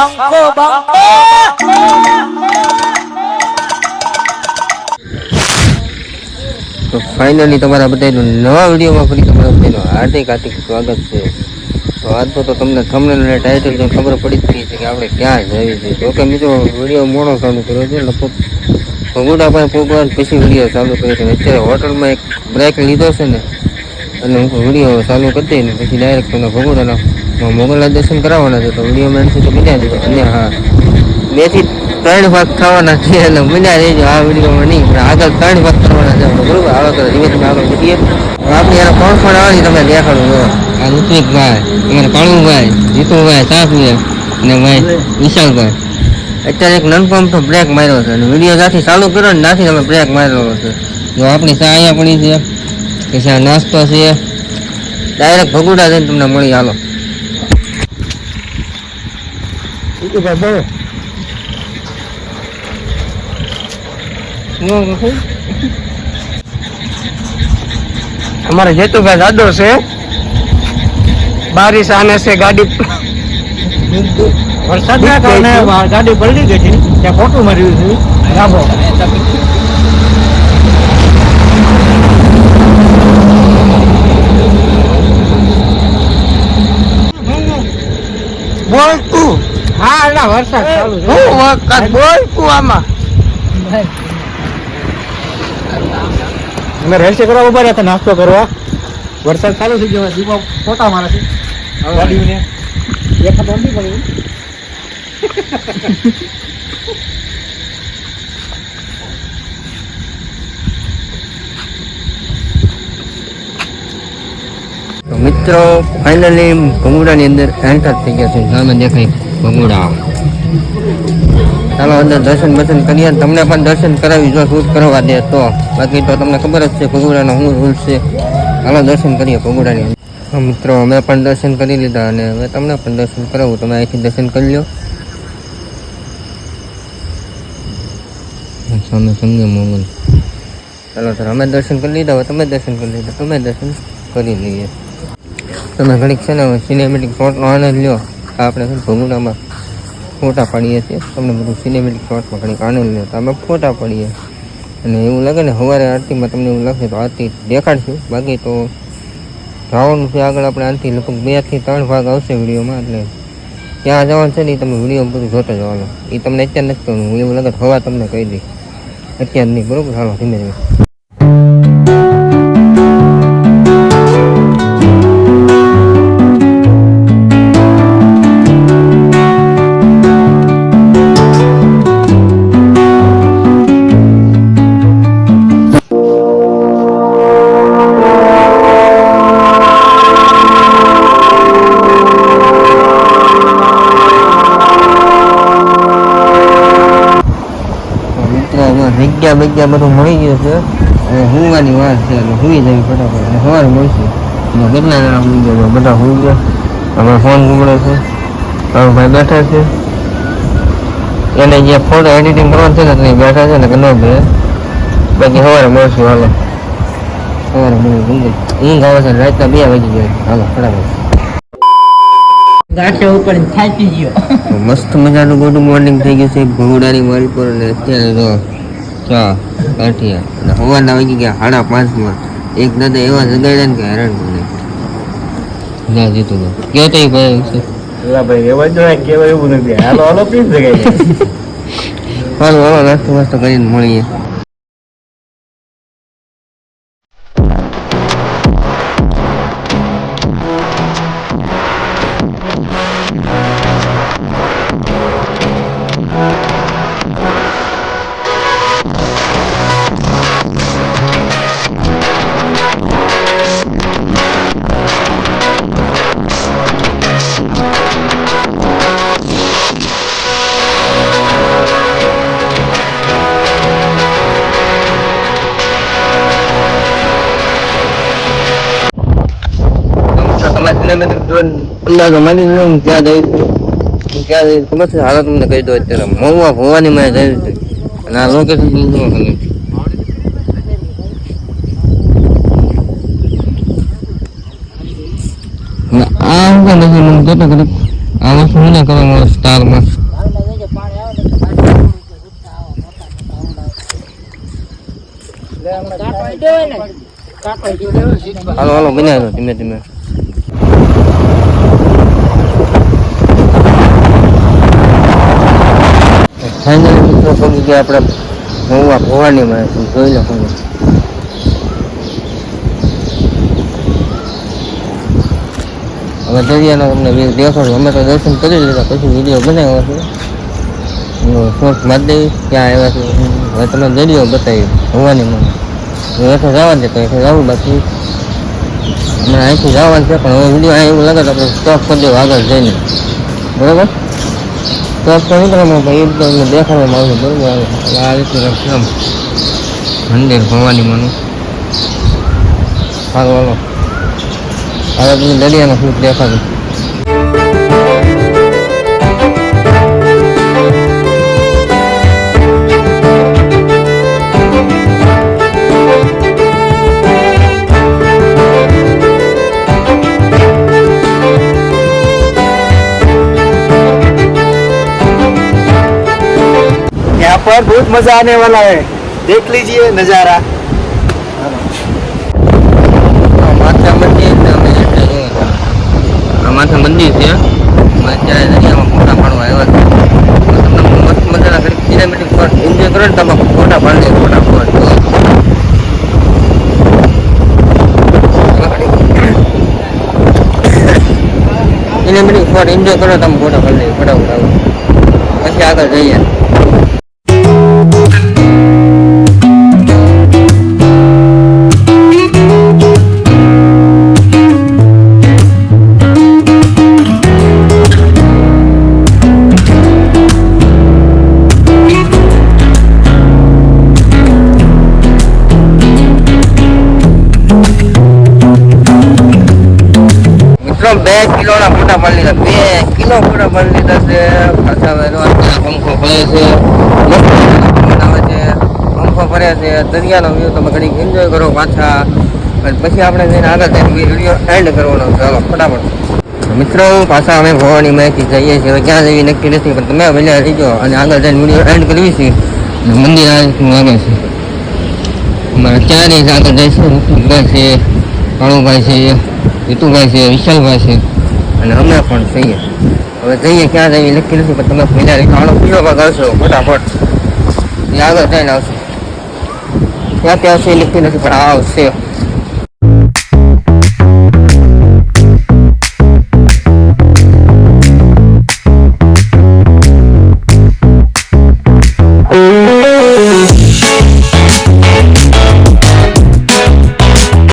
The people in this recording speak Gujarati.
બંકો બંકો તો ફાઇનલી તમારા બધાનું નવા વિડીયોમાં ફરી તમારા બધાનું હાર્દિક હાર્દિક સ્વાગત છે. તો આજ તો તમને થંબનેલ અને ટાઇટલ તો ખબર પડી જ ગઈ છે કે આપણે ક્યાં જઈએ છીએ. તો કે મિત્રો વિડીયો મોડો ચાલુ કર્યો છે, લગભગ ભગુડા પાસે પહોંચવા પછી વિડીયો ચાલુ કર્યો છે. અત્યારે હોટલમાં એક બ્રેક લીધો છે ને અને હું વિડીયો ચાલુ કરી દઈને પછી ડાયરેક્ટ તમને ભગુડાના મોગલના દર્શન કરાવવાના છે. તો વિડીયો મેન છે તો મજા દીધો. અને હા, 2 થી 3 ભાગ થવાના છે એટલે મજા રહેજો આ વિડીયોમાં. નહીં પણ આગળ 3 ભાગ કરવાના છે બરોબર. આવા કરો ધીમે ધીમે આગળ વધીએ. આપણે યાર કોણ કોણ આવવાની તમે દેખાડું જો. આ ઋત્વિકભાઈ, તમારે કાળુભાઈ, જીતુભાઈ, સાસુભાઈ અને ભાઈ વિશાલભાઈ. અત્યારે એક નનકો તો બ્રેક માર્યો છે અને વિડીયો ત્યાંથી ચાલુ કર્યો ને ત્યાંથી તમે બ્રેક મારેલો છે. જો આપણી ચા અહીંયા પડી છે, પછી આ નાસ્તો છે. ડાયરેક્ટ ભગુડા જઈને તમને મળી. હાલો हमारे जेतुभाई दादो से बारिश आने से गाड़ी वरसाद ना कारणे गाड़ी पलटी गई थी. ત્યાં ફોટો માર્યું છે રાબો. બોલ તું. હા ના વરસાદ ચાલુ છે. હું વખત બોલ તું આમાં. અમે રેસ્ટ કરવા ઉભા રહ્યા હતા નાસ્તો કરવા. વરસાદ ચાલુ થઈ ગયો. દીપા ફોટા મારે છે ગાડીને એક હાથ ઓંધી પડી. તો મિત્રો ફાઇનલી ભગુડાની અંદર એન્ટર થઈ ગયા છે. સામે દેખાય ભગુડા. ચાલો અંદર દર્શન બર્શન કરીએ. તમને પણ દર્શન કરાવી જો શૂટ કરવા દે તો. બાકી તો તમને ખબર જ છે ભગુડાનો શું રૂલ્સ છે. ચાલો દર્શન કરીએ ભગુડાની અંદર. હા મિત્રો, અમે પણ દર્શન કરી લીધા અને હવે તમને પણ દર્શન કરાવું. તમે અહીંથી દર્શન કરી લો. સામે સંગે મોગલ. ચાલો સર, અમે દર્શન કરી લીધા. હવે તમે દર્શન કરી લીધા. તમે દર્શન કરી લઈએ. તમે ઘડીક છે ને સિનેમેટિક શોટનો આનંદ લ્યો. આપણે છે ભગુડામાં ફોટા પાડીએ છીએ. તમને બધું સિનેમેટિક શોટમાં ઘડીક આનંદ લ્યો તો અમે ફોટા પાડીએ. અને એવું લાગે ને સવારે આરતીમાં તમને એવું લાગશે તો આરતી દેખાડશું. બાકી તો જવાનું છે આગળ. આપણે આરતી લગભગ 2 થી 3 ભાગ આવશે વિડીયોમાં. એટલે ક્યાં જવાનું છે ને એ તમે વિડીયો બધું જોતા જવાનું. એ તમને અત્યારે નથી કરવાનું. હું એવું લાગે હવા તમને કહી દઈશ, અત્યારે નહીં બરોબર. હાલો ધીમે ધીમે. જગ્યા બધું મળી ગયું છે અને હુવાની વાત છે એટલે હુઈ જવી ફટાફટ. અને સવારે મળશું. કેટલા જણા હુઈ ગયા? બધા હુઈ ગયા. અમે ફોન ગુમડે છે. ભાઈ બેઠા છે. એને જે ફોટો એડિટિંગ કરવાનું છે ને એ બેઠા છે ને કે ન બે. બાકી સવારે મળશું. હાલો સવારે મળી. ઊંઘ આવે છે રાતના 2 વાગી ગયા. હાલો ફટાફટ. મસ્ત મજાનું ગુડ મોર્નિંગ થઈ ગયું છે ભગુડાની મારી પર. અને અત્યારે જો ચા કાઠિયા અને સવારના વાગી ગયા 5:30. એક દાદા એવા જગાડ્યા ને કે હેરાન કરે. ના જીતું કેવો તો ભાઈ ભાઈ એવા જ કેવાય એવું નથી. હાલો હાલો પ્લીઝ જગાઈ. હાલો હાલો નાસ્તો વાસ્તો કરીને મળીએ. હાલો તમને કહી દો. અત્યારે મહુવા ભવાની માં જયું છે અને આ લોકેશન આ હું નથી મને જોતો ઘડી આ વસ્તુ મને કરવામાં આવે સ્ટારમાં. હાલો હાલો બનાવી દો ધીમે ધીમે. ફાઇનલી મિત્રો પહોંચી ગયા આપણે મહુવા ભવાનીમાં. જોઈ લો તમે. હવે દરિયાનો તમને દેખાડું. અમે તો દર્શન કરી લીધા પછી વિડીયો બનાવ્યો છે. શોર્ટ મારી દેવી ક્યાં આવ્યા છે. હવે તમે દરિયો બતાવી ભવાનીમાં. એઠો જવા દે તો એઠો જવું. બાકી મને અહીંથી જવાનું છે પણ હવે વિડીયો અહીં એવું લાગે તો આપણે સ્ટોપ કરી દેવું આગળ જઈને. બરાબર સ્ટોપ કરી મિત્રો ભાઈ એ તમને દેખાડવામાં આવશે. બરાબર આ રીતે રક્ષમ મંદિર ભવાનીમાંનું. સારું હાલો હવે તમને દરિયાનો શૂટ દેખાડું. यहाँ पर बहुत मजा आने वाला है, देख लीजिए नजारा. માથે મંદિર ને અમે માથે મંદિર છે. અત્યારે દરિયામાં ફોટા પાડવા આવ્યા છે. તમને મસ્ત મજાના ઘડીક સિનેમેટિક પર એન્જોય કરો ને તમે ફોટા પાડી દે. ફોટા સિનેમેટિક પર એન્જોય કરો તમે ફોટા પાડી દે. ફટાફટ આવો પછી આગળ જઈએ. મિત્રો 2 કિલોના ફોટા પાડી લીધા. 2 કિલો ફોટા પાડી લીધા છે. પાછા પંખો ફરે છે, બનાવે છે, પંખો ફરે છે. દરિયાનો વ્યૂ તમે ઘડીક એન્જોય કરો પાછા. અને પછી આપણે જઈને આગળ જઈને વિડીયો એન્ડ કરવાનો. ચાલો ફટાફટ મિત્રો પાછા અમે ભવાનીમાંથી જઈએ છીએ. હવે ક્યાં જઈએ નક્કી નથી પણ તમે વહેલા રહીજો અને આગળ જઈને વિડીયો એન્ડ કરવી છે. મંદિર આ રીતનું આવે છે. અમારે ચારે જ આગળ જઈશું. ઋતુભાઈ છે, કાળુભાઈ છે, રીતુભાઈ છે, વિશાલભાઈ છે અને અમે પણ છીએ. હવે જઈએ ક્યાં જઈએ નક્કી નથી પણ તમે પહેલાં રીખાણો પીવામાં કરશો ફટાફટ. એ આગળ જઈને આવશે. ક્યાંથી આવશે એ નક્કી નથી પણ આવશે.